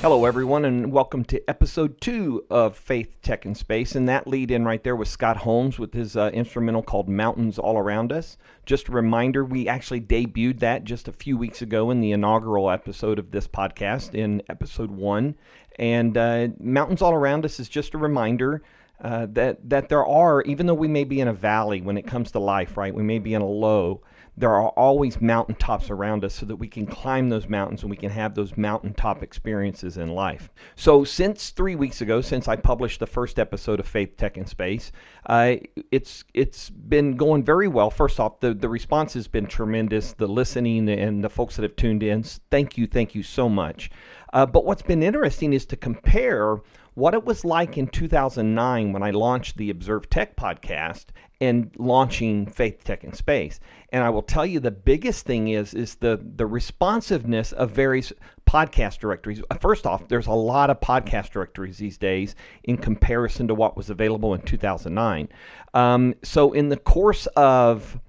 Hello, everyone, and welcome to episode 2 of Faith, Tech, and Space. And that lead in right there was Scott Holmes with his instrumental called Mountains All Around Us. Just a reminder, we actually debuted that just a few weeks ago in the inaugural episode of this podcast in episode 1. And Mountains All Around Us is just a reminder that there are, even though we may be in a valley when it comes to life, right? We may be in a low. There are always mountaintops around us so that we can climb those mountains and we can have those mountaintop experiences in life. So since 3 weeks ago, since I published the first episode of Faith, Tech, and Space, it's been going very well. First off, the response has been tremendous. The listening and the folks that have tuned in, thank you so much. But what's been interesting is to compare what it was like in 2009 when I launched the Observe Tech podcast and launching Faith, Tech, and Space. And I will tell you the biggest thing is the responsiveness of various podcast directories. First off, there's a lot of podcast directories these days in comparison to what was available in 2009. So in the course of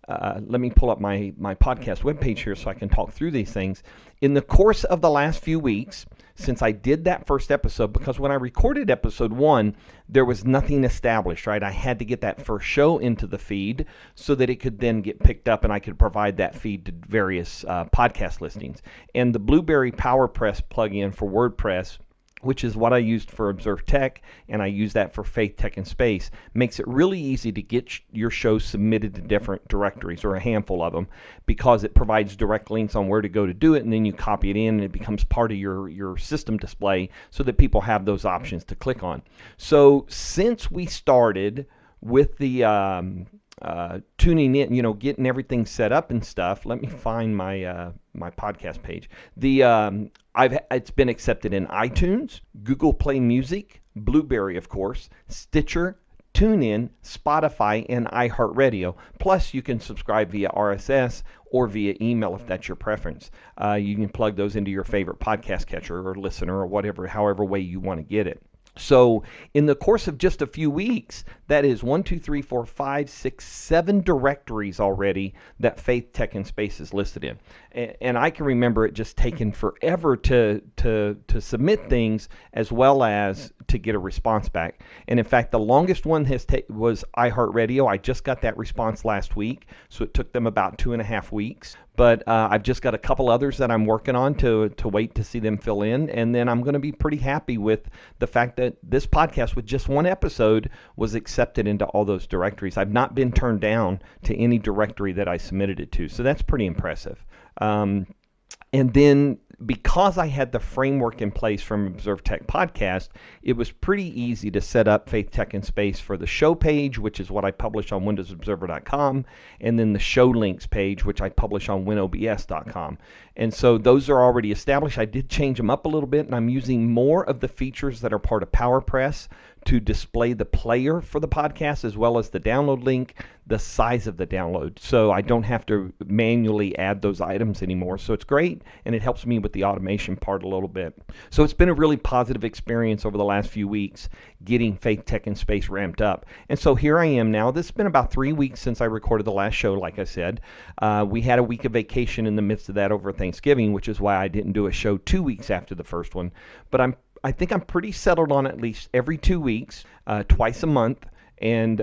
let me pull up my podcast webpage here so I can talk through these things. In the course of the last few weeks, since I did that first episode, because when I recorded episode 1, there was nothing established, right? I had to get that first show into the feed so that it could then get picked up and I could provide that feed to various podcast listings. And the Blueberry PowerPress plugin for WordPress, which is what I used for Observe Tech, and I use that for Faith, Tech, and Space, makes it really easy to get your show submitted to different directories, or a handful of them, because it provides direct links on where to go to do it, and then you copy it in, and it becomes part of your system display so that people have those options to click on. So since we started with the tuning in, getting everything set up and stuff. Let me find my my podcast page. It's been accepted in iTunes, Google Play Music, Blueberry, of course, Stitcher, TuneIn, Spotify, and iHeartRadio. Plus, you can subscribe via RSS or via email if that's your preference. You can plug those into your favorite podcast catcher or listener or whatever, however way you want to get it. So in the course of just a few weeks, that is 1, 2, 3, 4, 5, 6, 7 directories already that Faith, Tech, and Space is listed in. And I can remember it just taking forever to submit things as well as to get a response back. And in fact, the longest one was iHeartRadio. I just got that response last week, so it took them about 2.5 weeks. But I've just got a couple others that I'm working on to wait to see them fill in. And then I'm going to be pretty happy with the fact that this podcast with just one episode was accepted into all those directories. I've not been turned down to any directory that I submitted it to. So that's pretty impressive. And then because I had the framework in place from Observe Tech Podcast, it was pretty easy to set up Faith, Tech, and Space for the show page, which is what I publish on WindowsObserver.com, and then the show links page, which I publish on WinOBS.com. And so those are already established. I did change them up a little bit, and I'm using more of the features that are part of PowerPress to display the player for the podcast as well as the download link, the size of the download. So I don't have to manually add those items anymore. So it's great, and it helps me with the automation part a little bit. So it's been a really positive experience over the last few weeks getting Faith, Tech, and Space ramped up. And so here I am now. This has been about 3 weeks since I recorded the last show, like I said. We had a week of vacation in the midst of that over Thanksgiving, which is why I didn't do a show 2 weeks after the first one. But I think I'm pretty settled on at least every 2 weeks, twice a month. And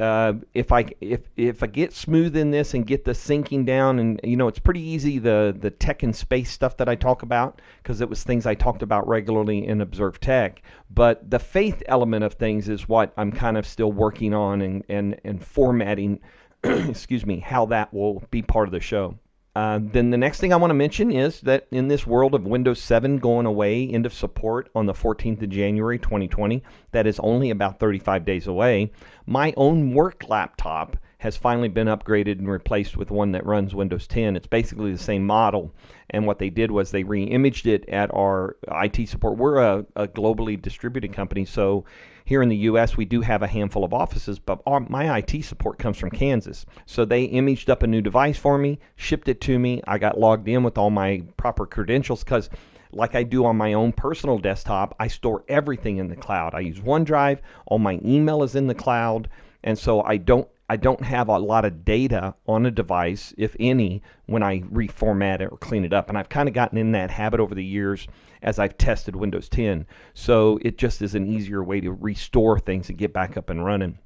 if I get smooth in this and get the syncing down, and it's pretty easy, the tech and space stuff that I talk about, because it was things I talked about regularly in Observe Tech. But the faith element of things is what I'm kind of still working on and formatting, excuse me, how that will be part of the show. Then the next thing I want to mention is that in this world of Windows 7 going away, end of support on the 14th of January 2020, that is only about 35 days away, my own work laptop has finally been upgraded and replaced with one that runs Windows 10. It's basically the same model, and what they did was they re-imaged it at our IT support. We're a globally distributed company, so here in the U.S. we do have a handful of offices, but my IT support comes from Kansas. So they imaged up a new device for me, shipped it to me. I got logged in with all my proper credentials because like I do on my own personal desktop, I store everything in the cloud. I use OneDrive, all my email is in the cloud, and so I don't I don't have a lot of data on a device, if any, when I reformat it or clean it up. And I've kind of gotten in that habit over the years as I've tested Windows 10. So it just is an easier way to restore things and get back up and running.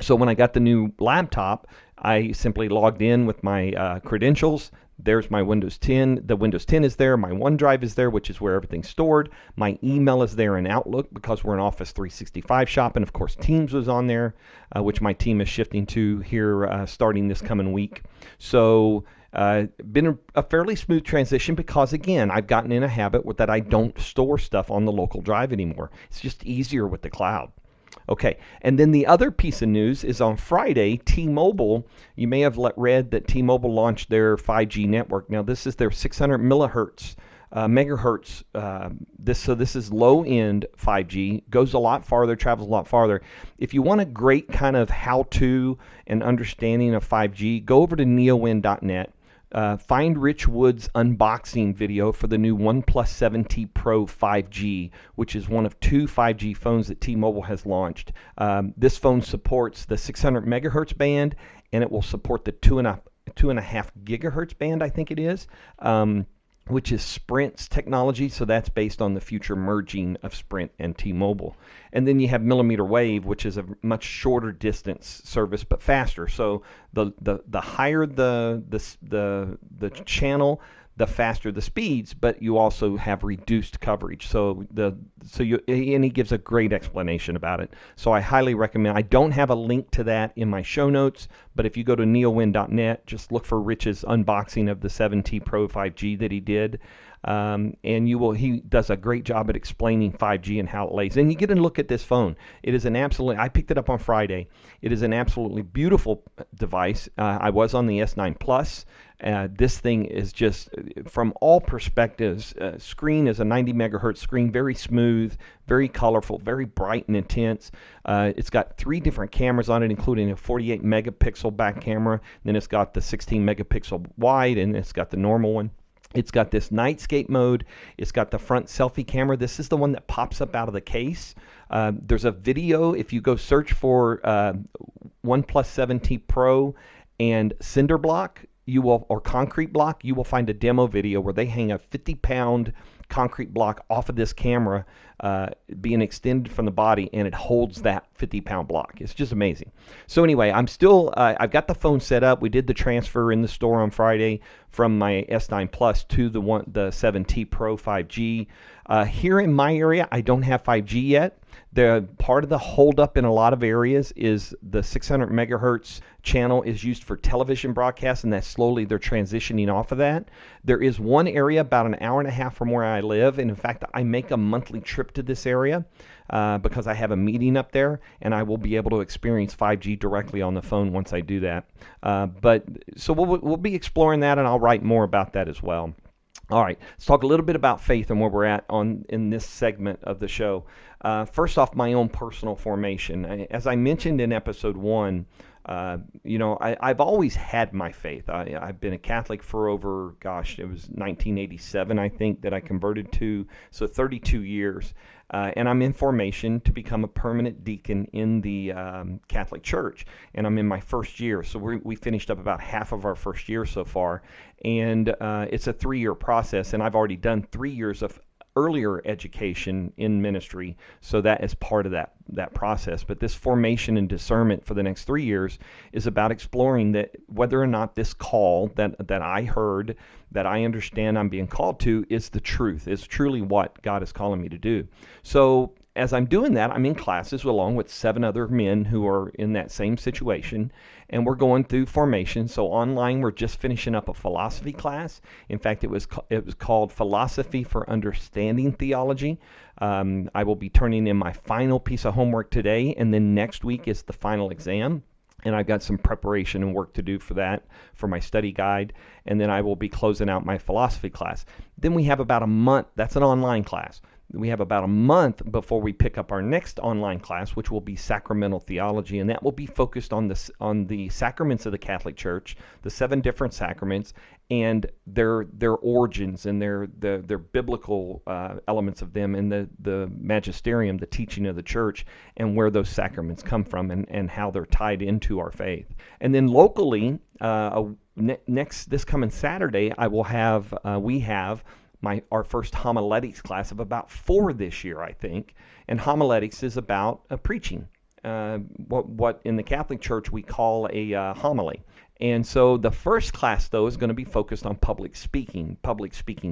So when I got the new laptop, I simply logged in with my credentials. There's my Windows 10. The Windows 10 is there. My OneDrive is there, which is where everything's stored. My email is there in Outlook because we're an Office 365 shop. And of course, Teams was on there, which my team is shifting to here starting this coming week. So been a fairly smooth transition because, again, I've gotten in a habit that I don't store stuff on the local drive anymore. It's just easier with the cloud. Okay, and then the other piece of news is on Friday, T-Mobile, you may have read that T-Mobile launched their 5G network. Now, this is their 600 megahertz. This is low-end 5G, goes a lot farther, travels a lot farther. If you want a great kind of how-to and understanding of 5G, go over to neowin.net. Find Rich Wood's unboxing video for the new OnePlus 7T Pro 5G, which is one of 2 5G phones that T-Mobile has launched. This phone supports the 600 megahertz band, and it will support the 2.5 gigahertz band, I think it is, which is Sprint's technology. So that's based on the future merging of Sprint and T-Mobile. And then you have millimeter wave, which is a much shorter distance service but faster. So the higher the channel, the faster the speeds, but you also have reduced coverage. And he gives a great explanation about it. So I highly recommend. I don't have a link to that in my show notes, but if you go to neowin.net, just look for Rich's unboxing of the 7T Pro 5G that he did. And he does a great job at explaining 5G and how it lays. And you get a look at this phone. It is I picked it up on Friday. It is an absolutely beautiful device. I was on the S9 Plus. This thing is just, from all perspectives, screen is a 90 megahertz screen, very smooth, very colorful, very bright and intense. It's got 3 different cameras on it, including a 48 megapixel back camera. Then it's got the 16 megapixel wide, and it's got the normal one. It's got this nightscape mode. It's got the front selfie camera. This is the one that pops up out of the case. There's a video. If you go search for OnePlus 7T Pro and Cinder Block, or Concrete Block, you will find a demo video where they hang a 50-pound concrete block off of this camera being extended from the body, and it holds that 50-pound block. It's just amazing. So anyway, I've got the phone set up. We did the transfer in the store on Friday from my S9 Plus to the 7T Pro 5G. Here in my area, I don't have 5G yet. Part of the holdup in a lot of areas is the 600 megahertz channel is used for television broadcasts, and that slowly they're transitioning off of that. There is one area about an hour and a half from where I live, and in fact, I make a monthly trip to this area because I have a meeting up there, and I will be able to experience 5G directly on the phone once I do that. So we'll be exploring that, and I'll write more about that as well. All right, let's talk a little bit about faith and where we're at in this segment of the show. First off, my own personal formation. As I mentioned in episode 1, I've always had my faith. I've been a Catholic for over, it was 1987, I think, that I converted to, so 32 years. And I'm in formation to become a permanent deacon in the Catholic Church. And I'm in my first year. So we finished up about half of our first year so far. And it's a 3-year process. And I've already done 3 years of earlier education in ministry, so that is part of that process. But this formation and discernment for the next 3 years is about exploring that whether or not this call that I heard, that I understand I'm being called to, is the truth, is truly what God is calling me to do. So as I'm doing that, I'm in classes along with 7 other men who are in that same situation, and we're going through formation. So online, we're just finishing up a philosophy class. In fact, it was called Philosophy for Understanding Theology. I will be turning in my final piece of homework today, and then next week is the final exam. And I've got some preparation and work to do for that, for my study guide. And then I will be closing out my philosophy class. Then we have about a month. That's an online class. We have about a month before we pick up our next online class, which will be Sacramental Theology, and that will be focused on the sacraments of the Catholic Church, the 7 different sacraments, and their origins and their biblical elements of them, and the magisterium, the teaching of the church, and where those sacraments come from, and how they're tied into our faith. And then locally, this coming Saturday, we have our first homiletics class of about 4 this year, I think. And homiletics is about preaching, what in the Catholic Church we call a homily. And so the first class, though, is going to be focused on public speaking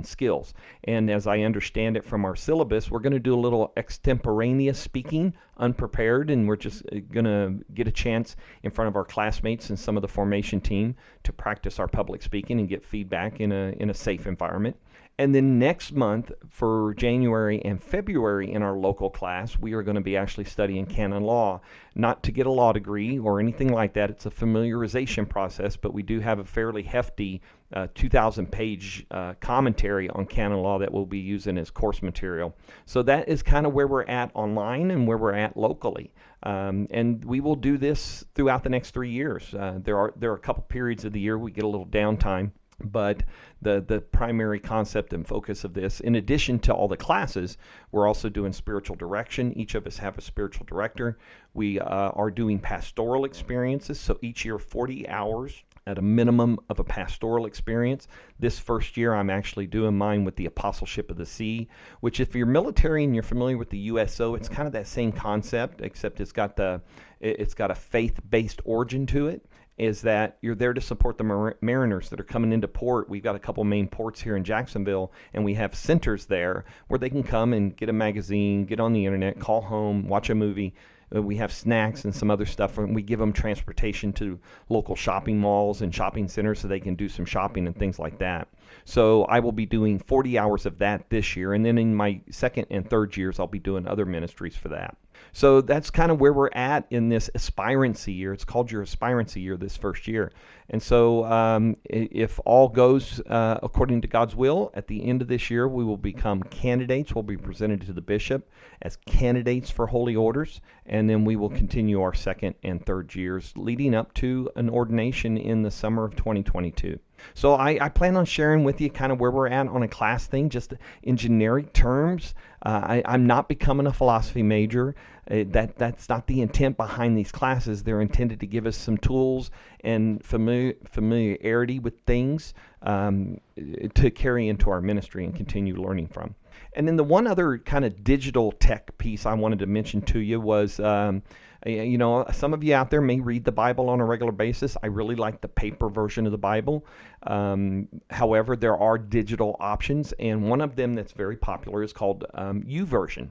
skills. And as I understand it from our syllabus, we're going to do a little extemporaneous speaking, unprepared, and we're just going to get a chance in front of our classmates and some of the formation team to practice our public speaking and get feedback in a safe environment. And then next month, for January and February in our local class, we are going to be actually studying canon law. Not to get a law degree or anything like that. It's a familiarization process, but we do have a fairly hefty 2,000-page commentary on canon law that we'll be using as course material. So that is kind of where we're at online and where we're at locally. And we will do this throughout the next 3 years. There are a couple periods of the year we get a little downtime. But the primary concept and focus of this, in addition to all the classes, we're also doing spiritual direction. Each of us have a spiritual director. We are doing pastoral experiences, so each year 40 hours at a minimum of a pastoral experience. This first year I'm actually doing mine with the Apostleship of the Sea, which if you're military and you're familiar with the USO, it's kind of that same concept, except it's got a faith-based origin to it. Is that you're there to support the mariners that are coming into port. We've got a couple main ports here in Jacksonville, and we have centers there where they can come and get a magazine, get on the internet, call home, watch a movie. We have snacks and some other stuff, and we give them transportation to local shopping malls and shopping centers so they can do some shopping and things like that. So I will be doing 40 hours of that this year, and then in my second and third years, I'll be doing other ministries for that. So that's kind of where we're at in this aspirancy year. It's called your aspirancy year this first year. And so if all goes according to God's will, at the end of this year, we will become candidates. We'll be presented to the bishop as candidates for holy orders. And then we will continue our second and third years leading up to an ordination in the summer of 2022. So I plan on sharing with you kind of where we're at on a class thing, just in generic terms. I'm not becoming a philosophy major. That's not the intent behind these classes. They're intended to give us some tools and familiarity with things to carry into our ministry and continue learning from. And then the one other kind of digital tech piece I wanted to mention to you was, some of you out there may read the Bible on a regular basis. I really like the paper version of the Bible. However, there are digital options, and one of them that's very popular is called YouVersion.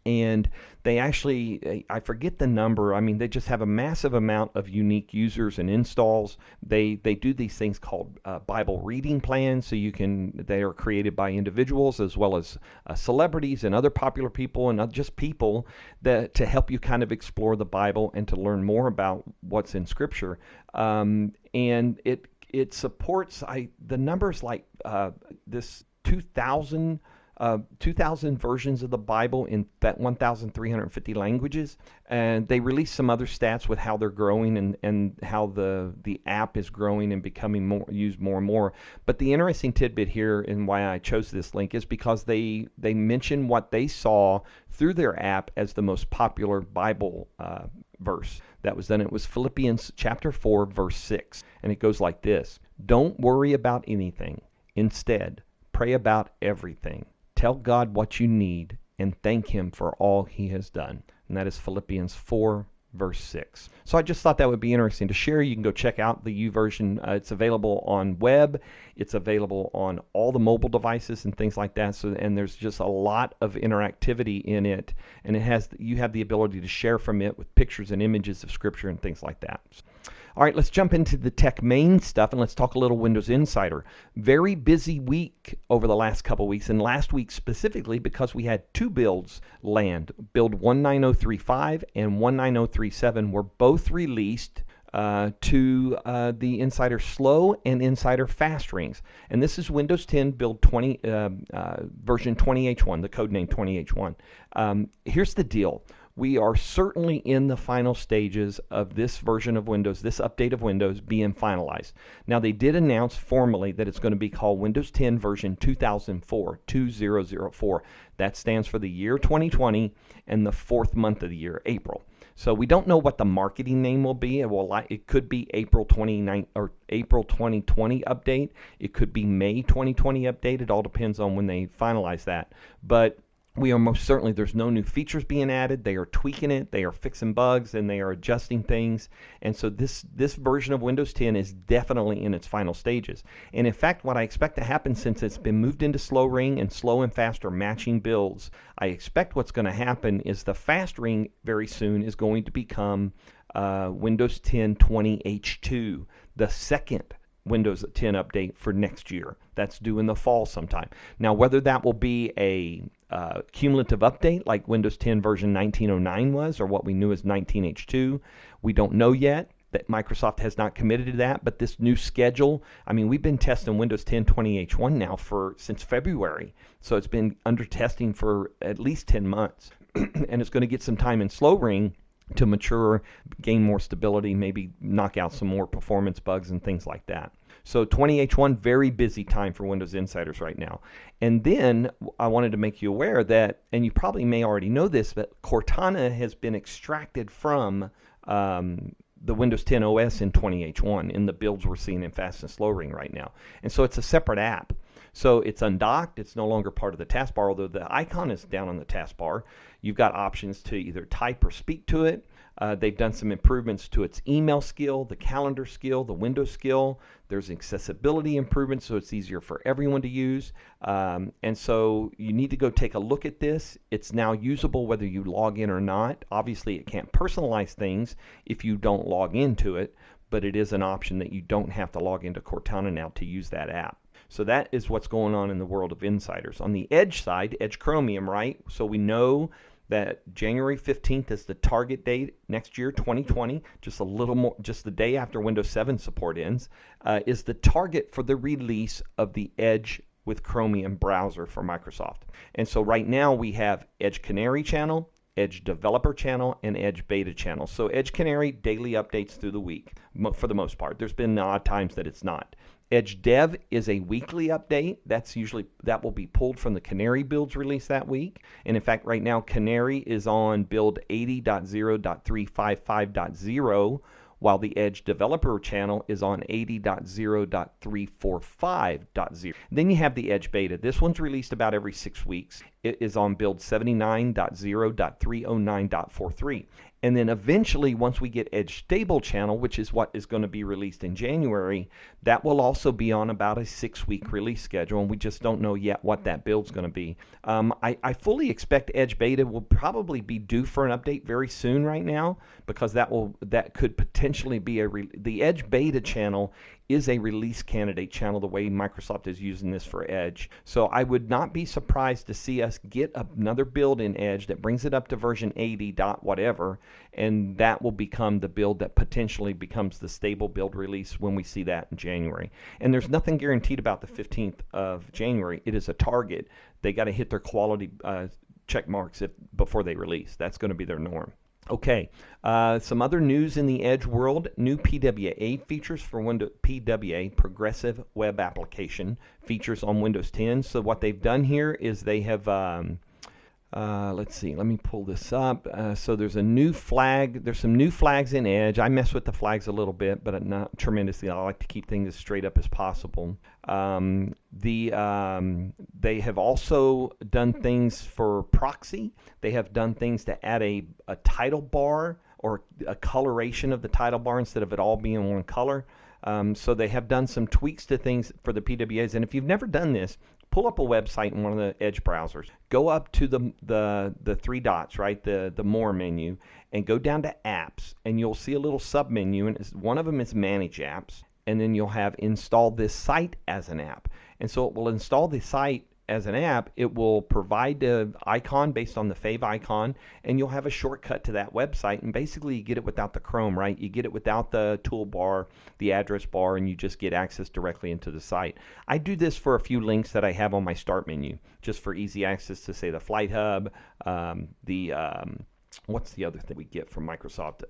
And they actually, I forget the number. I mean, they just have a massive amount of unique users and installs. They do these things called Bible reading plans. So they are created by individuals as well as celebrities and other popular people, and not just people, to help you kind of explore the Bible and to learn more about what's in Scripture. And it supports the numbers like this 2,000 versions of the Bible in that 1,350 languages, and they release some other stats with how they're growing and how the app is growing and becoming used more and more. But the interesting tidbit here, and why I chose this link, is because they mention what they saw through their app as the most popular Bible verse that was done. It was Philippians chapter 4, verse 6, and it goes like this: "Don't worry about anything. Instead, pray about everything. Tell God what you need and thank Him for all He has done." And that is Philippians 4, verse 6. So I just thought that would be interesting to share. You can go check out the YouVersion. It's available on web. It's available on all the mobile devices and things like that. And there's just a lot of interactivity in it. And you have the ability to share from it with pictures and images of Scripture and things like that. All right, let's jump into the tech main stuff, and let's talk a little Windows Insider. Very busy week over the last couple weeks, and last week specifically because we had 2 builds land. Build 19035 and 19037 were both released to the Insider Slow and Insider Fast rings. And this is Windows 10 build 20 version 20H1, the code name 20H1. Here's the deal. we are certainly in the final stages of this version of Windows, this update of Windows being finalized. Now, they did announce formally that it's going to be called Windows 10 version 2004. That stands for the year 2020 and the fourth month of the year, April. So we don't know what the marketing name will be. It could be April 2020 update. It could be May 2020 update. It all depends on when they finalize that. But we are most certainly, there's no new features being added. They are tweaking it, they are fixing bugs, and they are adjusting things. And so this version of Windows 10 is definitely in its final stages. And in fact, what I expect to happen, since it's been moved into slow ring and slow and fast are matching builds, I expect what's going to happen is the fast ring very soon is going to become Windows 10 20H2, the second Windows 10 update for next year. That's due in the fall sometime. Now, whether that will be a cumulative update like Windows 10 version 1909 was, or what we knew as 19H2, we don't know yet. That Microsoft has not committed to that, but this new schedule, I mean, we've been testing Windows 10 20H1 now since February, so it's been under testing for at least 10 months, and it's going to get some time in slow ring to mature, gain more stability, maybe knock out some more performance bugs and things like that. So 20H1, very busy time for Windows Insiders right now. And then I wanted to make you aware that, and you probably may already know this, but Cortana has been extracted from the Windows 10 OS in 20H1 in the builds we're seeing in Fast and Slow Ring right now. And so it's a separate app. So it's undocked. It's no longer part of the taskbar, although the icon is down on the taskbar. You've got options to either type or speak to it. They've done some improvements to its email skill, the calendar skill, the window skill. There's accessibility improvements, so it's easier for everyone to use. And so you need to go take a look at this. It's now usable whether you log in or not. Obviously, it can't personalize things if you don't log into it, but it is an option that you don't have to log into Cortana now to use that app. So that is what's going on in the world of Insiders. On the Edge side, Edge Chromium, right? So we know that January 15th is the target date next year, 2020, just a little more, just the day after Windows 7 support ends, is the target for the release of the Edge with Chromium browser for Microsoft. And so right now we have Edge Canary channel, Edge Developer channel, and Edge Beta channel. So Edge Canary, daily updates through the week, for the most part. There's been odd times that it's not. Edge Dev is a weekly update. That will be pulled from the Canary builds released that week. And in fact, right now, Canary is on build 80.0.355.0, while the Edge Developer channel is on 80.0.345.0. Then you have the Edge Beta. This one's released about every 6 weeks. It is on build 79.0.309.43. And then eventually, once we get Edge Stable channel, which is what is going to be released in January, that will also be on about a 6-week release schedule, and we just don't know yet what that build's going to be. I fully expect Edge Beta will probably be due for an update very soon right now, because that could potentially be the Edge Beta channel is a release candidate channel, the way Microsoft is using this for Edge. So I would not be surprised to see us get another build in Edge that brings it up to version 80 dot whatever, and that will become the build that potentially becomes the stable build release when we see that in January. And there's nothing guaranteed about the 15th of January. It is a target. They got to hit their quality check marks before they release. That's going to be their norm. Okay, some other news in the Edge world. New PWA features for Windows PWA, Progressive Web Application, features on Windows 10. So what they've done here is they have, let's see, let me pull this up. So there's a new flag. There's some new flags in Edge. I mess with the flags a little bit, but not tremendously. I like to keep things as straight up as possible. They have also done things for proxy. They have done things to add a title bar or a coloration of the title bar instead of it all being one color. So they have done some tweaks to things for the PWAs. And if you've never done this, pull up a website in one of the Edge browsers. Go up to the three dots, right, the More menu, and go down to Apps, and you'll see a little sub-menu, and one of them is Manage Apps, and then you'll have Install this site as an app. And so it will install the site as an app. It will provide the icon based on the fave icon, and you'll have a shortcut to that website, and basically you get it without the Chrome, right? You get it without the toolbar, the address bar, and you just get access directly into the site. I do this for a few links that I have on my start menu, just for easy access to, say, the Flight Hub, the what's the other thing we get from Microsoft?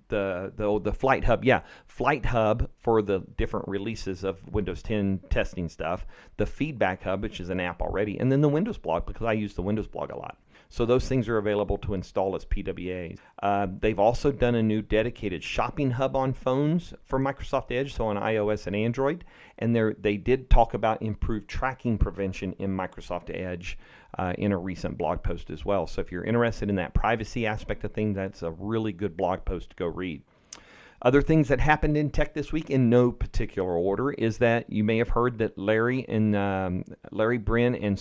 The Flight Hub, yeah, Flight Hub for the different releases of Windows 10 testing stuff, the Feedback Hub, which is an app already, and then the Windows Blog, because I use the Windows Blog a lot. So those things are available to install as PWAs. They've also done a new dedicated shopping hub on phones for Microsoft Edge, so on iOS and Android. And they did talk about improved tracking prevention in Microsoft Edge in a recent blog post as well. So if you're interested in that privacy aspect of things, that's a really good blog post to go read. Other things that happened in tech this week, in no particular order, is that you may have heard that Larry Brin and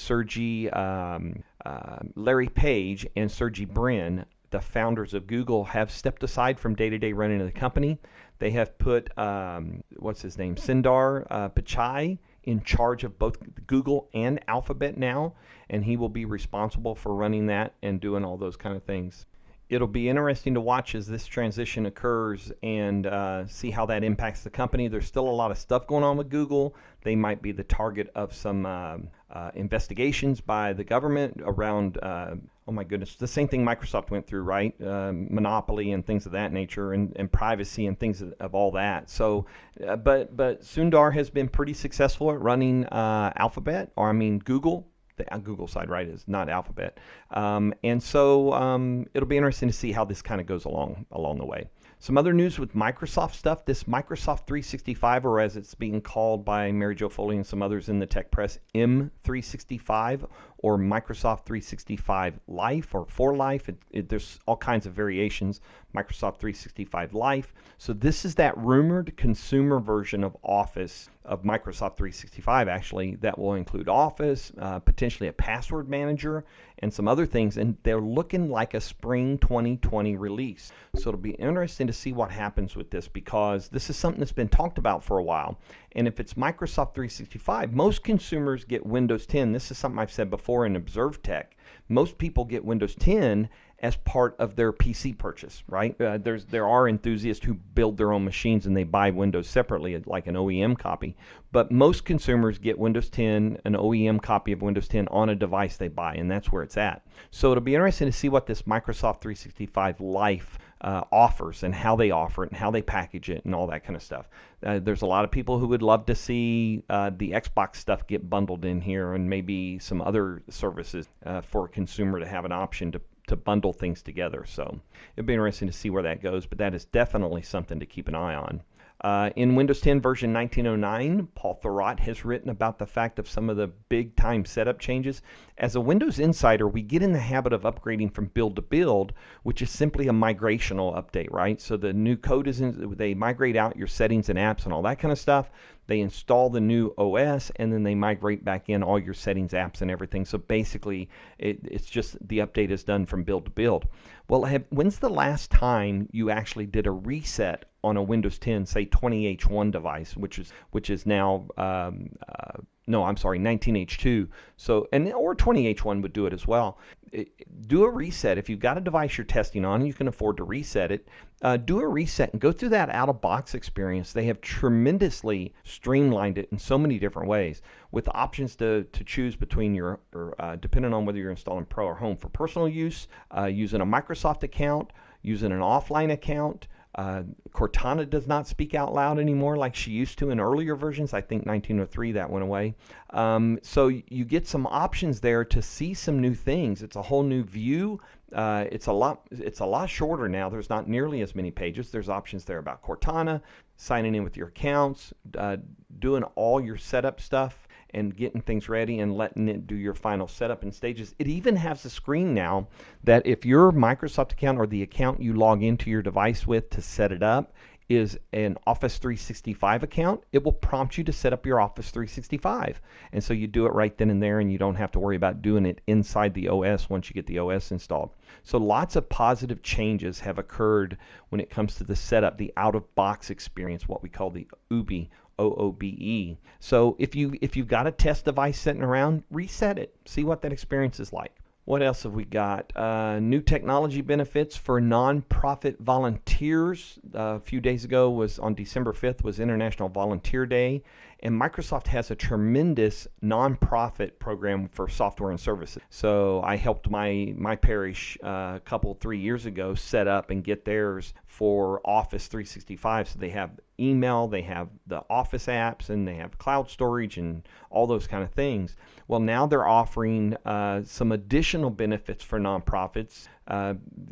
Larry Page and Sergey Brin, the founders of Google, have stepped aside from day-to-day running of the company. They have put Sundar Pichai in charge of both Google and Alphabet now, and he will be responsible for running that and doing all those kind of things. It'll be interesting to watch as this transition occurs and see how that impacts the company. There's still a lot of stuff going on with Google. They might be the target of some investigations by the government around, oh my goodness, the same thing Microsoft went through, right? Monopoly and things of that nature, and privacy and things of all that. So, but Sundar has been pretty successful at running Google. The Google side, right, is not Alphabet. And so it'll be interesting to see how this kind of goes along the way. Some other news with Microsoft stuff. This Microsoft 365, or as it's being called by Mary Jo Foley and some others in the tech press, M365, or Microsoft 365 Life, or for Life. There's all kinds of variations. Microsoft 365 Life. So this is that rumored consumer version of Office, of Microsoft 365 actually, that will include Office, potentially a password manager, and some other things, and they're looking like a spring 2020 release. So it'll be interesting to see what happens with this, because this is something that's been talked about for a while. And if it's Microsoft 365, most consumers get Windows 10. This is something I've said before in Observe Tech. Most people get Windows 10 as part of their PC purchase, right? There are enthusiasts who build their own machines and they buy Windows separately, like an OEM copy. But most consumers get Windows 10, an OEM copy of Windows 10 on a device they buy, and that's where it's at. So it'll be interesting to see what this Microsoft 365 Life offers, and how they offer it, and how they package it, and all that kind of stuff. There's a lot of people who would love to see the Xbox stuff get bundled in here, and maybe some other services for a consumer to have an option to bundle things together. So it'll be interesting to see where that goes, but that is definitely something to keep an eye on. In Windows 10 version 1909, Paul Thurrott has written about the fact of some of the big time setup changes. As a Windows insider, we get in the habit of upgrading from build to build, which is simply a migrational update, right? So the new code they migrate out your settings and apps and all that kind of stuff. They install the new OS, and then they migrate back in all your settings, apps, and everything. So basically, it's just the update is done from build to build. Well, when's the last time you actually did a reset on a Windows 10, say 20H1 device, which is now 19H2. So or 20H1 would do it as well. Do a reset. If you've got a device you're testing on, you can afford to reset it. Do a reset and go through that out-of-box experience. They have tremendously streamlined it in so many different ways, with options to choose between depending on whether you're installing Pro or Home for personal use, using a Microsoft account, using an offline account. Cortana does not speak out loud anymore like she used to in earlier versions. I think 1903 that went away. So you get some options there to see some new things. It's a whole new view. It's a lot shorter now. There's not nearly as many pages. There's options there about Cortana, signing in with your accounts, doing all your setup stuff, and getting things ready and letting it do your final setup in stages. It even has a screen now that if your Microsoft account or the account you log into your device with to set it up is an Office 365 account, it will prompt you to set up your Office 365. And so you do it right then and there, and you don't have to worry about doing it inside the OS once you get the OS installed. So lots of positive changes have occurred when it comes to the setup, the out-of-box experience, what we call the OOBE. OOBE. So if you've got a test device sitting around, reset it. See what that experience is like. What else have we got? New technology benefits for nonprofit volunteers. A few days ago was on December 5th was International Volunteer Day, and Microsoft has a tremendous nonprofit program for software and services. So I helped my parish a couple 3 years ago set up and get theirs for Office 365. So they have email, they have the Office apps, and they have cloud storage and all those kind of things. Well, now they're offering some additional benefits for nonprofits,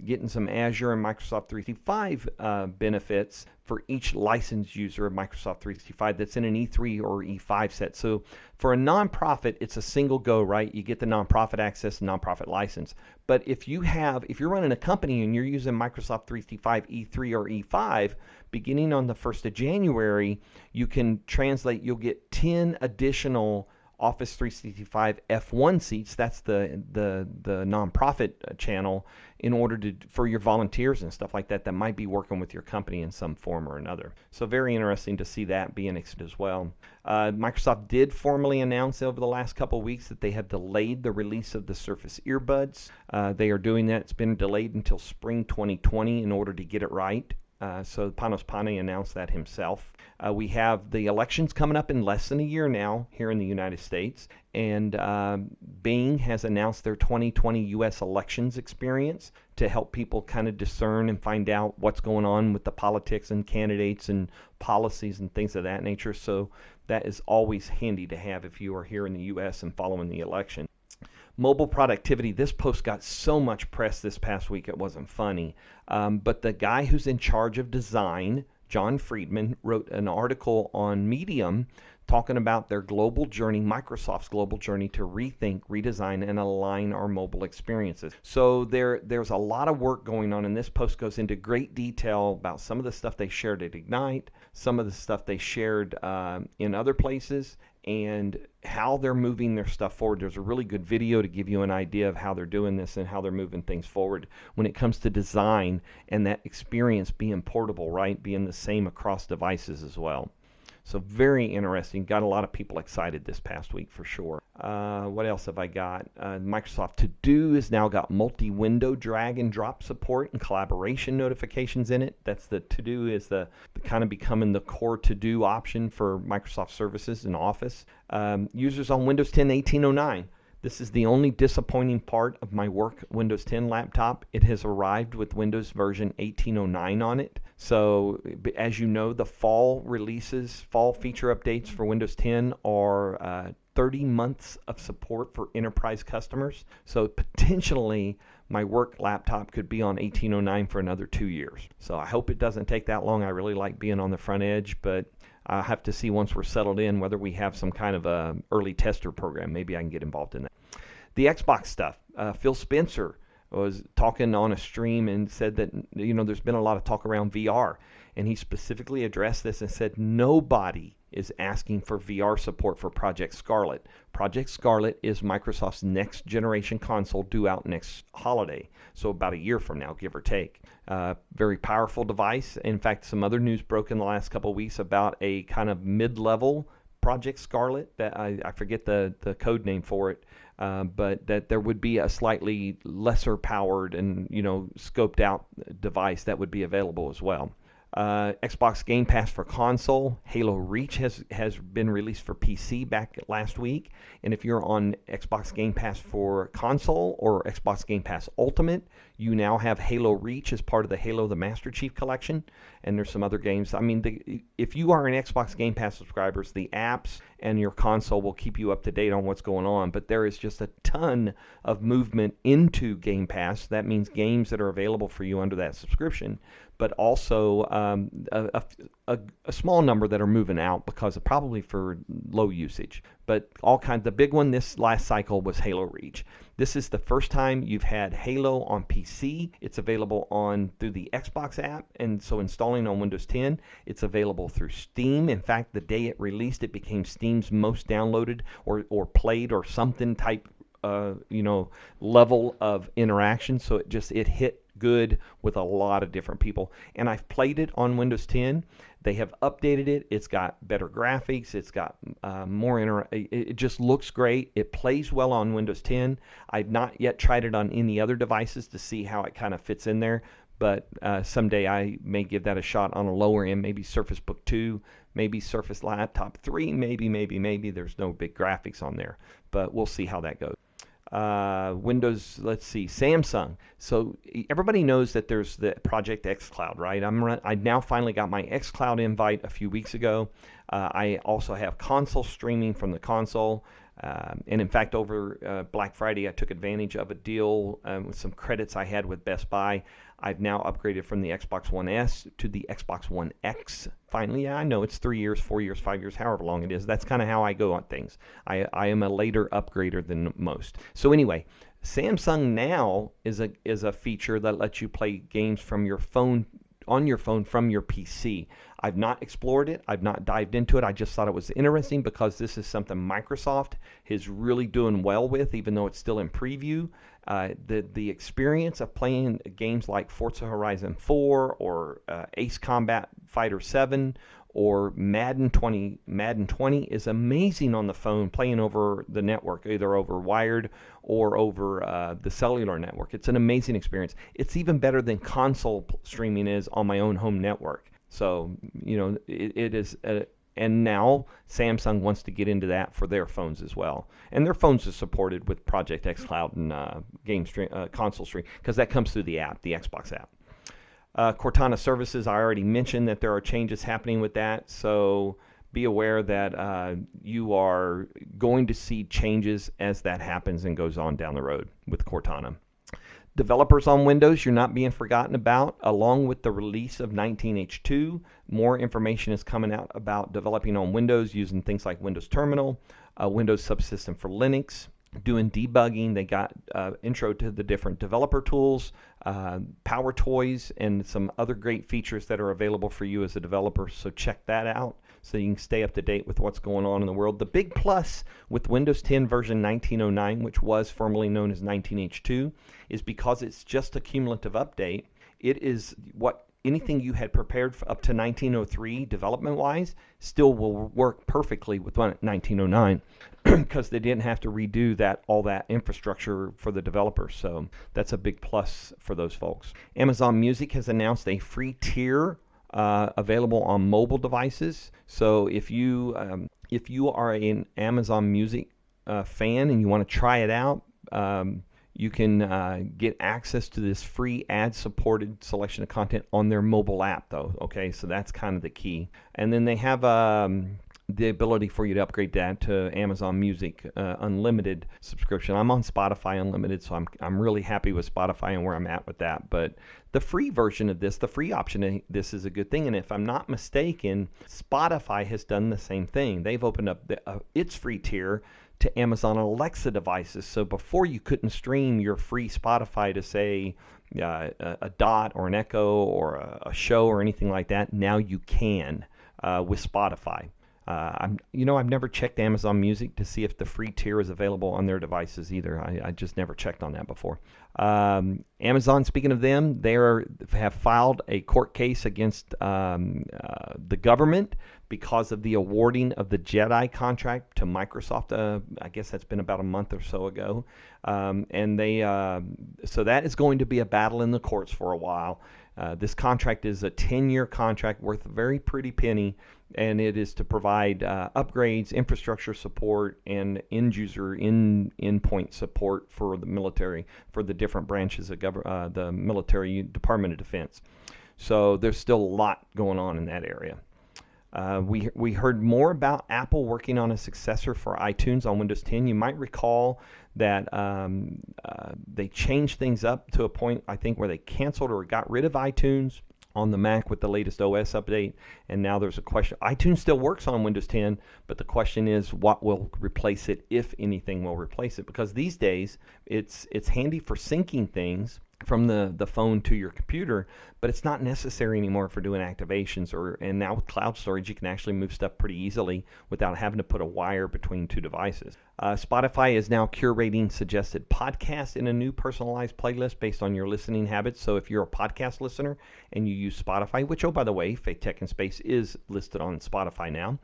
getting some Azure and Microsoft 365 benefits for each licensed user of Microsoft 365 that's in an E3 or E5 set. So for a nonprofit, it's a single go, right? You get the nonprofit access and nonprofit license. But if you're running a company and you're using Microsoft 365 E3 or E5, beginning on the 1st of January, you'll get 10 additional Office 365 F1 seats. That's the nonprofit channel in order for your volunteers and stuff like that that might be working with your company in some form or another. So very interesting to see that being extended as well. Microsoft did formally announce over the last couple of weeks that they have delayed the release of the Surface earbuds. They are doing that. It's been delayed until spring 2020 in order to get it right. So Panos Panay announced that himself. We have the elections coming up in less than a year now here in the United States, and Bing has announced their 2020 U.S. elections experience to help people kind of discern and find out what's going on with the politics and candidates and policies and things of that nature. So that is always handy to have if you are here in the U.S. and following the election. Mobile productivity. This post got so much press this past week it wasn't funny. But the guy who's in charge of design, John Friedman, wrote an article on Medium talking about their global journey, Microsoft's global journey to rethink, redesign, and align our mobile experiences. So there's a lot of work going on, and this post goes into great detail about some of the stuff they shared at Ignite, some of the stuff they shared in other places, and how they're moving their stuff forward. There's a really good video to give you an idea of how they're doing this and how they're moving things forward when it comes to design and that experience being portable, right? Being the same across devices as well. So very interesting. Got a lot of people excited this past week for sure. What else have I got? Microsoft To Do has now got multi-window drag and drop support and collaboration notifications in it. That's the To Do is the kind of becoming the core To Do option for Microsoft services in Office. Users on Windows 10 1809. This is the only disappointing part of my work Windows 10 laptop. It has arrived with Windows version 1809 on it. So as you know, the fall releases, fall feature updates for Windows 10 are 30 months of support for enterprise customers. So potentially my work laptop could be on 1809 for another 2 years. So I hope it doesn't take that long. I really like being on the front edge, but I'll have to see once we're settled in whether we have some kind of a early tester program. Maybe I can get involved in that. The Xbox stuff. Phil Spencer was talking on a stream and said that there's been a lot of talk around VR, and he specifically addressed this and said nobody is asking for VR support for Project Scarlet. Project Scarlet is Microsoft's next generation console due out next holiday, so about a year from now, give or take. Very powerful device. In fact, some other news broke in the last couple of weeks about a kind of mid-level Project Scarlet that I forget the code name for it, but that there would be a slightly lesser powered and scoped out device that would be available as well. Xbox Game Pass for console. Halo Reach has been released for PC back last week. And if you're on Xbox Game Pass for console or Xbox Game Pass Ultimate, you now have Halo Reach as part of the Halo the Master Chief Collection. And there's some other games. I mean, if you are an Xbox Game Pass subscribers, the apps and your console will keep you up to date on what's going on. But there is just a ton of movement into Game Pass. That means games that are available for you under that subscription, but also a small number that are moving out because of probably for low usage. But all kinds. The big one this last cycle was Halo Reach. This is the first time you've had Halo on PC. It's available through the Xbox app, and so installing on Windows 10. It's available through Steam. In fact, the day it released, it became Steam's most downloaded or played or something type level of interaction. So it hit good with a lot of different people. And I've played it on Windows 10. They have updated it. It's got better graphics. It's got it just looks great. It plays well on Windows 10. I've not yet tried it on any other devices to see how it kind of fits in there. But someday I may give that a shot on a lower end, maybe Surface Book 2, maybe Surface Laptop 3, maybe. There's no big graphics on there, but we'll see how that goes. Windows, let's see, Samsung. So everybody knows that there's the Project xCloud, right? I now finally got my xCloud invite a few weeks ago. I also have console streaming from the console. And in fact, over Black Friday, I took advantage of a deal with some credits I had with Best Buy. I've now upgraded from the Xbox One S to the Xbox One X. Finally, yeah, I know it's 3 years, 4 years, 5 years, however long it is. That's kind of how I go on things. I am a later upgrader than most. So anyway, Samsung Now is a feature that lets you play games from your phone, on your phone from your PC. I've not explored it. I've not dived into it. I just thought it was interesting because this is something Microsoft is really doing well with, even though it's still in preview. The experience of playing games like Forza Horizon 4 or Ace Combat Fighter 7 or Madden 20 is amazing on the phone, playing over the network, either over wired or over the cellular network. It's an amazing experience. It's even better than console streaming is on my own home network. So, it is, and now Samsung wants to get into that for their phones as well. And their phones are supported with Project xCloud and console stream, because that comes through the app, the Xbox app. Cortana services, I already mentioned that there are changes happening with that, so be aware that you are going to see changes as that happens and goes on down the road with Cortana. Developers on Windows, you're not being forgotten about. Along with the release of 19H2, more information is coming out about developing on Windows using things like Windows Terminal, Windows Subsystem for Linux, doing debugging. They got intro to the different developer tools, Power Toys, and some other great features that are available for you as a developer. So check that out so you can stay up to date with what's going on in the world. The big plus with Windows 10 version 1909, which was formerly known as 19H2, is because it's just a cumulative update. It is what anything you had prepared for up to 1903 development-wise still will work perfectly with 1909 because they didn't have to redo all that infrastructure for the developers. So that's a big plus for those folks. Amazon Music has announced a free tier available on mobile devices. So if you are an Amazon Music fan and you want to try it out, you can get access to this free ad-supported selection of content on their mobile app, though. Okay, so that's kind of the key. And then they have the ability for you to upgrade that to Amazon Music Unlimited subscription. I'm on Spotify Unlimited, so I'm really happy with Spotify and where I'm at with that. But the free version of this, the free option of this is a good thing. And if I'm not mistaken, Spotify has done the same thing. They've opened up its free tier to Amazon Alexa devices. So before you couldn't stream your free Spotify to say a Dot or an Echo or a Show or anything like that. Now you can with Spotify. I've never checked Amazon Music to see if the free tier is available on their devices either. I just never checked on that before. Amazon, speaking of them, they have filed a court case against the government because of the awarding of the JEDI contract to Microsoft. I guess that's been about a month or so ago. So that is going to be a battle in the courts for a while. This contract is a 10-year contract worth a very pretty penny, and it is to provide upgrades, infrastructure support, and end-user endpoint support for the military, for the different branches of the military Department of Defense. So there's still a lot going on in that area. We heard more about Apple working on a successor for iTunes on Windows 10. You might recall that they changed things up to a point, I think, where they canceled or got rid of iTunes on the Mac with the latest OS update, and now there's a question. iTunes still works on Windows 10, but the question is what will replace it, if anything will replace it, because these days it's handy for syncing things, from the phone to your computer, but it's not necessary anymore for doing activations. And now with cloud storage, you can actually move stuff pretty easily without having to put a wire between two devices. Spotify is now curating suggested podcasts in a new personalized playlist based on your listening habits. So if you're a podcast listener and you use Spotify, which, oh, by the way, Faith Tech and Space is listed on Spotify now,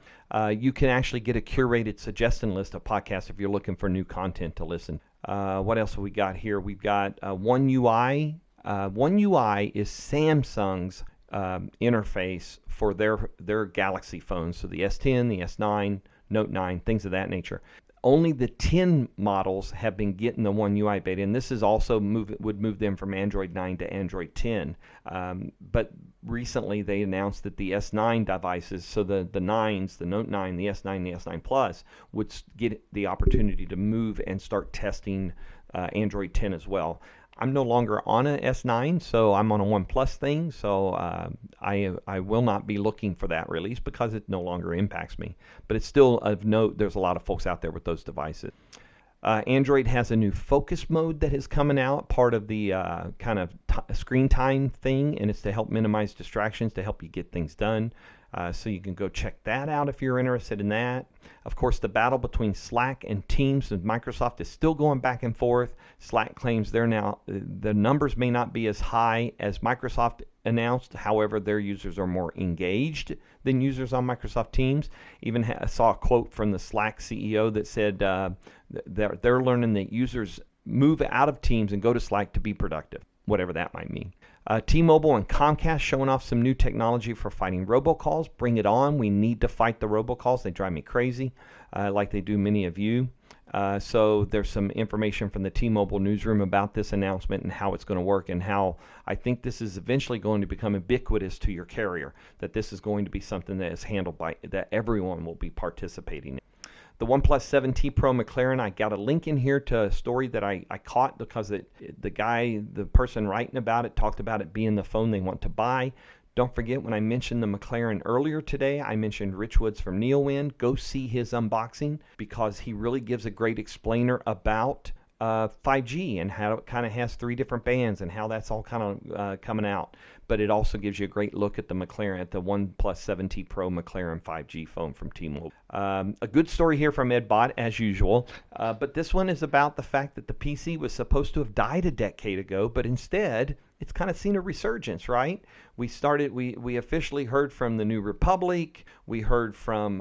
you can actually get a curated suggestion list of podcasts if you're looking for new content to listen. What else have we got here? We've got One UI. One UI is Samsung's interface for their Galaxy phones. So the S10, the S9, Note 9, things of that nature. Only the 10 models have been getting the One UI beta, and this is also would move them from Android 9 to Android 10. But recently they announced that the S9 devices, so the 9s, the Note 9, the S9, the S9 Plus, would get the opportunity to move and start testing Android 10 as well. I'm no longer on a S9, so I'm on a OnePlus thing, so I will not be looking for that release because it no longer impacts me. But it's still of note, there's a lot of folks out there with those devices. Android has a new focus mode that is coming out, part of the kind of screen time thing, and it's to help minimize distractions, to help you get things done. So you can go check that out if you're interested in that. Of course, the battle between Slack and Teams with Microsoft is still going back and forth. Slack claims they're now, the numbers may not be as high as Microsoft announced. However, their users are more engaged than users on Microsoft Teams. Even saw a quote from the Slack CEO that said they're learning that users move out of Teams and go to Slack to be productive, whatever that might mean. T-Mobile and Comcast showing off some new technology for fighting robocalls. Bring it on. We need to fight the robocalls. They drive me crazy, like they do many of you. So there's some information from the T-Mobile newsroom about this announcement and how it's going to work, and how I think this is eventually going to become ubiquitous to your carrier, that this is going to be something that is handled by, that everyone will be participating in. The OnePlus 7T Pro McLaren, I got a link in here to a story that I caught because the person writing about it talked about it being the phone they want to buy. Don't forget, when I mentioned the McLaren earlier today, I mentioned Rich Woods from Neowind. Go see his unboxing because he really gives a great explainer about 5G and how it kind of has 3 different bands and how that's all kind of coming out. But it also gives you a great look at the McLaren, at the OnePlus 7T Pro McLaren 5G phone from T-Mobile. A good story here from Ed Bott, as usual. But this one is about the fact that the PC was supposed to have died a decade ago, but instead it's kind of seen a resurgence, right? We officially heard from the New Republic. We heard from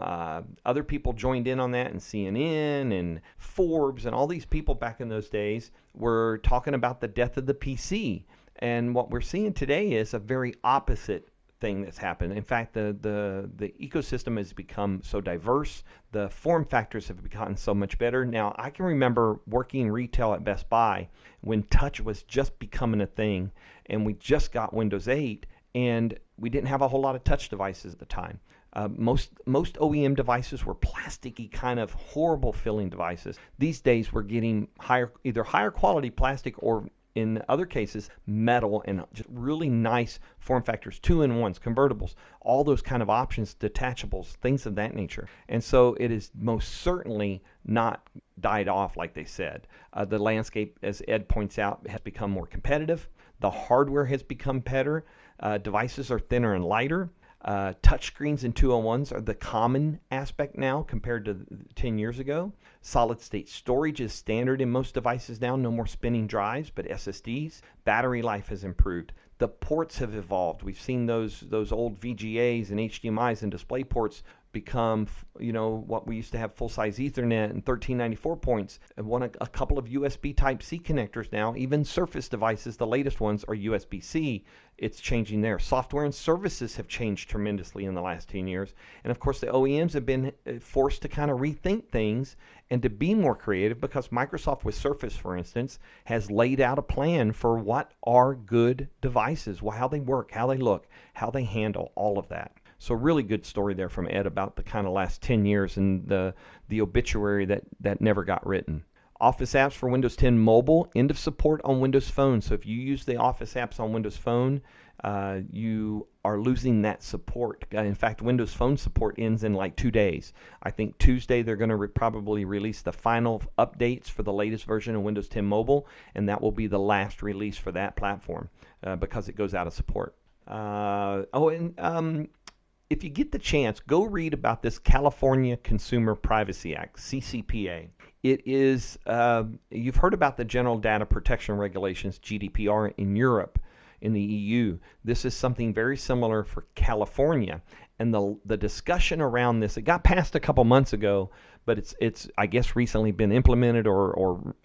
other people joined in on that, and CNN and Forbes and all these people back in those days were talking about the death of the PC. And what we're seeing today is a very opposite thing that's happened. In fact, the ecosystem has become so diverse. The form factors have gotten so much better. Now, I can remember working retail at Best Buy when touch was just becoming a thing, and we just got Windows 8, and we didn't have a whole lot of touch devices at the time. Most OEM devices were plasticky, kind of horrible feeling devices. These days, we're getting either higher quality plastic or, in other cases, metal, and just really nice form factors, 2-in-1s, convertibles, all those kind of options, detachables, things of that nature. And so it is most certainly not died off like they said. The landscape, as Ed points out, has become more competitive. The hardware has become better. Devices are thinner and lighter. Touchscreens and 2-in-1s are the common aspect now compared to 10 years ago. Solid state storage is standard in most devices now. No more spinning drives, but SSDs. Battery life has improved. The ports have evolved. We've seen those old VGAs and HDMIs and display ports become, what we used to have full-size Ethernet and 1394 points. And a couple of USB Type-C connectors now. Even Surface devices, the latest ones, are USB-C. It's changing there. Software and services have changed tremendously in the last 10 years. And of course, the OEMs have been forced to kind of rethink things and to be more creative, because Microsoft with Surface, for instance, has laid out a plan for what are good devices, how they work, how they look, how they handle, all of that. So really good story there from Ed about the kind of last 10 years and the obituary that never got written. Office apps for Windows 10 Mobile, end of support on Windows Phone. So if you use the Office apps on Windows Phone, you are losing that support. In fact, Windows Phone support ends in like 2 days. I think Tuesday they're going to probably release the final updates for the latest version of Windows 10 Mobile, and that will be the last release for that platform because it goes out of support. If you get the chance, go read about this California Consumer Privacy Act, CCPA. It is, you've heard about the General Data Protection Regulations, GDPR, in Europe, in the EU. This is something very similar for California. And the discussion around this, it got passed a couple months ago, but it's I guess recently been implemented or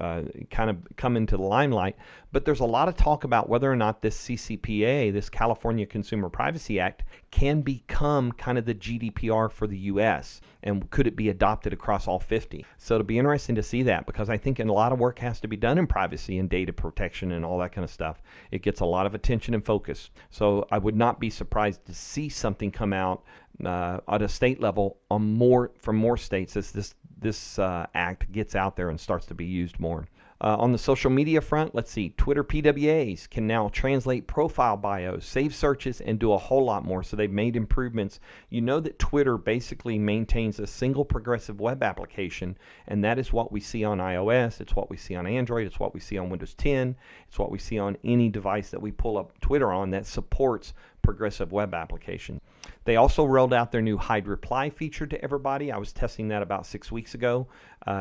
kind of come into the limelight. But there's a lot of talk about whether or not this CCPA, this California Consumer Privacy Act, can become kind of the GDPR for the U.S. and could it be adopted across all 50? So it'll be interesting to see that because I think a lot of work has to be done in privacy and data protection and all that kind of stuff. It gets a lot of attention and focus. So I would not be surprised to see something come out at a state level from more states as this act gets out there and starts to be used more. On the social media front, let's see, Twitter PWAs can now translate profile bios, save searches, and do a whole lot more. So they've made improvements. You know that Twitter basically maintains a single progressive web application, and that is what we see on iOS. It's what we see on Android. It's what we see on Windows 10. It's what we see on any device that we pull up Twitter on that supports progressive web application. They also rolled out their new hide reply feature to everybody. I was testing that about 6 weeks ago.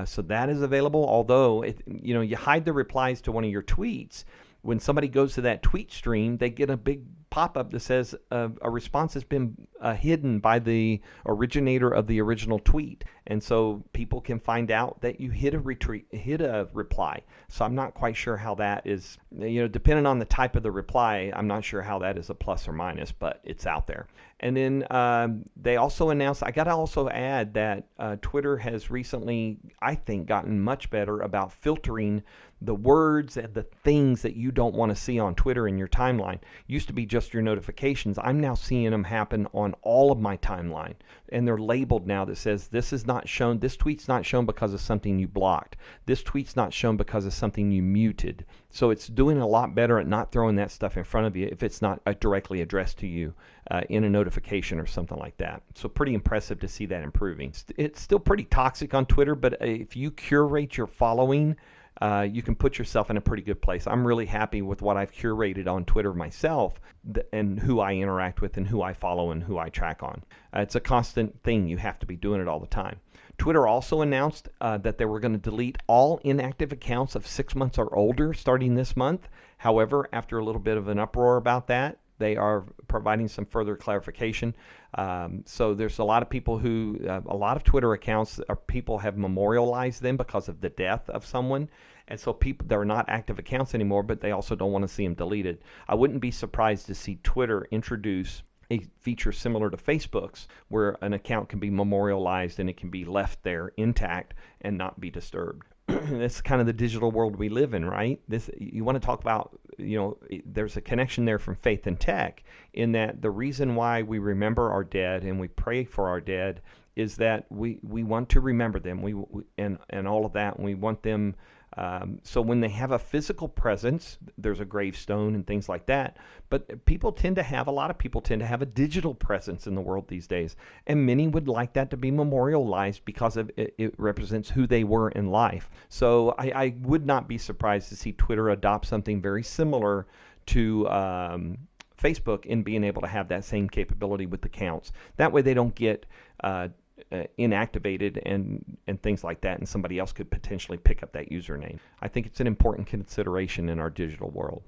So that is available, although you hide the replies to one of your tweets. When somebody goes to that tweet stream, they get a big pop-up that says a response has been hidden by the originator of the original tweet. And so people can find out that you hit a reply. So I'm not quite sure how that is, depending on the type of the reply, I'm not sure how that is a plus or minus, but it's out there. And then they also announced, I got to also add that Twitter has recently, I think, gotten much better about filtering the words and the things that you don't want to see on Twitter in your timeline. Used to be just your notifications. I'm now seeing them happen on all of my timeline. And they're labeled now that says this is not shown, this tweet's not shown because of something you blocked. This tweet's not shown because of something you muted. So it's doing a lot better at not throwing that stuff in front of you if it's not directly addressed to you in a notification or something like that. So pretty impressive to see that improving. It's still pretty toxic on Twitter, but if you curate your following, you can put yourself in a pretty good place. I'm really happy with what I've curated on Twitter myself and who I interact with and who I follow and who I track on. It's a constant thing. You have to be doing it all the time. Twitter also announced that they were going to delete all inactive accounts of 6 months or older starting this month. However, after a little bit of an uproar about that, they are providing some further clarification. So there's a lot of people a lot of Twitter accounts, people have memorialized them because of the death of someone. And so they're not active accounts anymore, but they also don't want to see them deleted. I wouldn't be surprised to see Twitter introduce a feature similar to Facebook's where an account can be memorialized and it can be left there intact and not be disturbed. That's kind of the digital world we live in, right? You want to talk about, there's a connection there from faith and tech in that the reason why we remember our dead and we pray for our dead is that we want to remember them and all of that, and we want them. So when they have a physical presence, there's a gravestone and things like that. But a lot of people tend to have a digital presence in the world these days. And many would like that to be memorialized because it represents who they were in life. So I would not be surprised to see Twitter adopt something very similar to Facebook in being able to have that same capability with accounts. That way they don't get inactivated and things like that, and somebody else could potentially pick up that username. I think it's an important consideration in our digital world.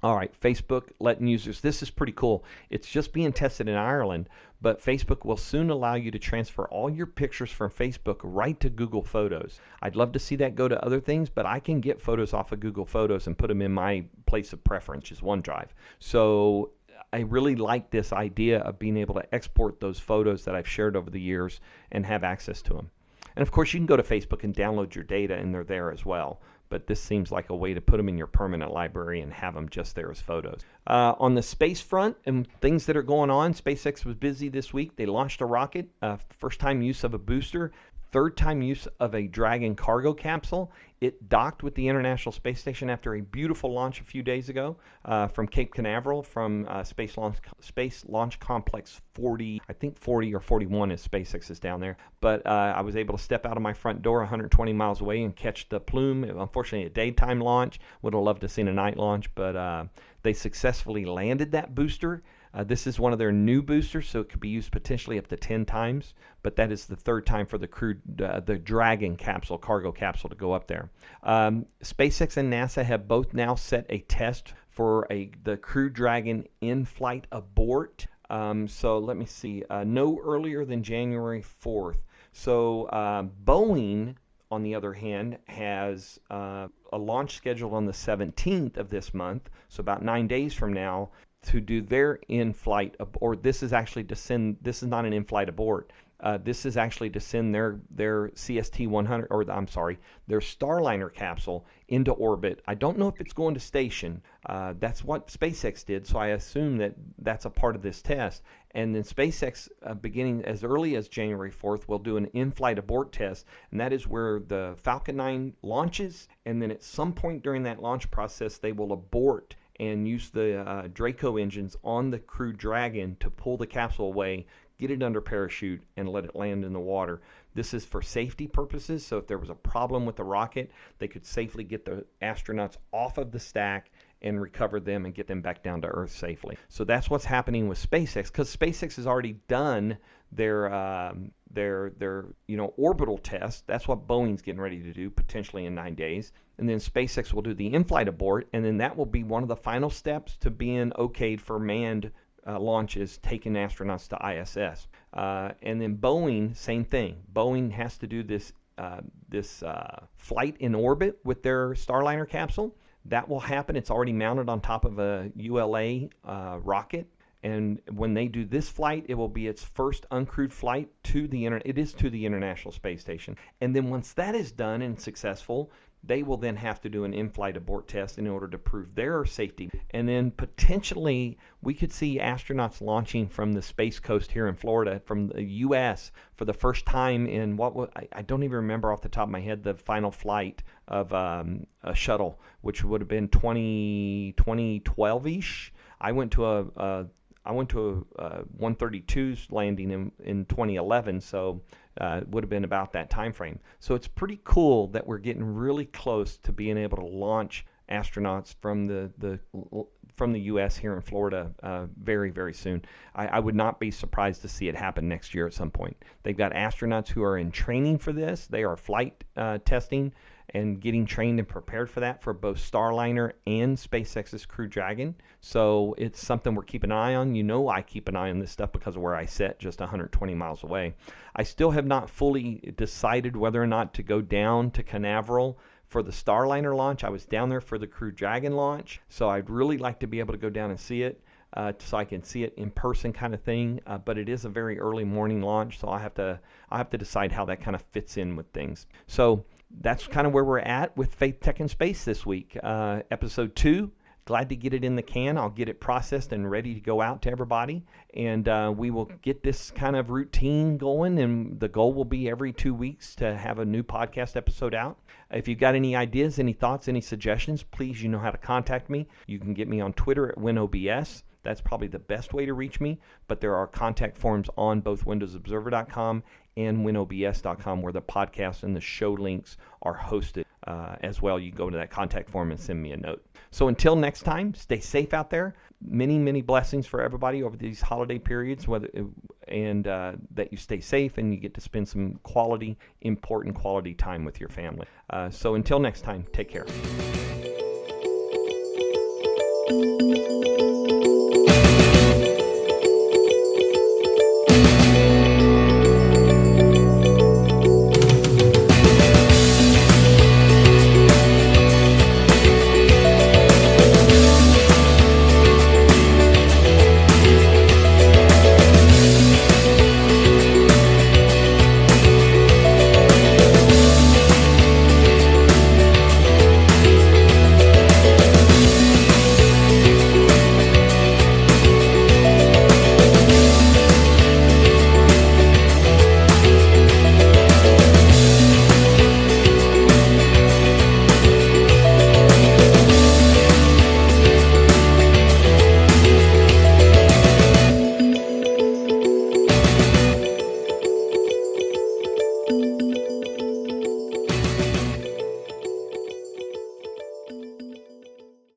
All right, Facebook letting users, this is pretty cool. It's just being tested in Ireland, but Facebook will soon allow you to transfer all your pictures from Facebook right to Google Photos. I'd love to see that go to other things, but I can get photos off of Google Photos and put them in my place of preference, which is OneDrive. So I really like this idea of being able to export those photos that I've shared over the years and have access to them. And of course, you can go to Facebook and download your data, and they're there as well. But this seems like a way to put them in your permanent library and have them just there as photos. On the space front and things that are going on, SpaceX was busy this week. They launched a rocket, first time use of a booster. third time use of a Dragon cargo capsule. It docked with the International Space Station after a beautiful launch a few days ago from Cape Canaveral from Space Launch Complex 40. I think 40 or 41 is SpaceX is down there. But I was able to step out of my front door 120 miles away and catch the plume. Unfortunately, a daytime launch. Would have loved to have seen a night launch, but they successfully landed that booster. This is one of their new boosters, so it could be used potentially up to 10 times, but that is the third time for the Dragon capsule, cargo capsule, to go up there. SpaceX and NASA have both now set a test for the Crew Dragon in-flight abort. So let me see, no earlier than January 4th. So Boeing, on the other hand, has a launch scheduled on the 17th of this month, so about 9 days from now, to do their in-flight abort. This is actually to send. This is not an in-flight abort. This is actually to send their CST-100, or I'm sorry, their Starliner capsule into orbit. I don't know if it's going to station. That's what SpaceX did, so I assume that that's a part of this test. And then SpaceX, beginning as early as January 4th, will do an in-flight abort test, and that is where the Falcon 9 launches, and then at some point during that launch process, they will abort and use the Draco engines on the Crew Dragon to pull the capsule away, get it under parachute, and let it land in the water. This is for safety purposes, so if there was a problem with the rocket, they could safely get the astronauts off of the stack and recover them and get them back down to Earth safely. So that's what's happening with SpaceX, because SpaceX has already done their orbital test. That's what Boeing's getting ready to do, potentially in 9 days. And then SpaceX will do the in-flight abort, and then that will be one of the final steps to being okayed for manned launches, taking astronauts to ISS. And then Boeing, same thing. Boeing has to do this flight in orbit with their Starliner capsule. That will happen. It's already mounted on top of a ULA rocket. And when they do this flight, it will be its first uncrewed flight to the International Space Station. And then once that is done and successful, they will then have to do an in-flight abort test in order to prove their safety. And then potentially we could see astronauts launching from the Space Coast here in Florida, from the U.S. for the first time in I don't even remember off the top of my head the final flight of a shuttle, which would have been 2012-ish. I went to a 132's landing in 2011, so it would have been about that time frame. So it's pretty cool that we're getting really close to being able to launch astronauts from the U.S. here in Florida very, very soon. I would not be surprised to see it happen next year at some point. They've got astronauts who are in training for this. They are flight testing and getting trained and prepared for that for both Starliner and SpaceX's Crew Dragon. So it's something we're keeping an eye on. You know I keep an eye on this stuff because of where I sit, just 120 miles away. I still have not fully decided whether or not to go down to Canaveral for the Starliner launch. I was down there for the Crew Dragon launch, so I'd really like to be able to go down and see it. So I can see it in person, kind of thing. But it is a very early morning launch, so I have to decide how that kind of fits in with things. So that's kind of where we're at with Faith, Tech, and Space this week. Episode 2. Glad to get it in the can. I'll get it processed and ready to go out to everybody. And we will get this kind of routine going. And the goal will be every 2 weeks to have a new podcast episode out. If you've got any ideas, any thoughts, any suggestions, please, you know how to contact me. You can get me on Twitter at WinOBS. That's probably the best way to reach me. But there are contact forms on both WindowsObserver.com and WinOBS.com where the podcast and the show links are hosted as well. You can go to that contact form and send me a note. So until next time, stay safe out there. Many, many blessings for everybody over these holiday periods, that you stay safe and you get to spend some important quality time with your family. So until next time, take care.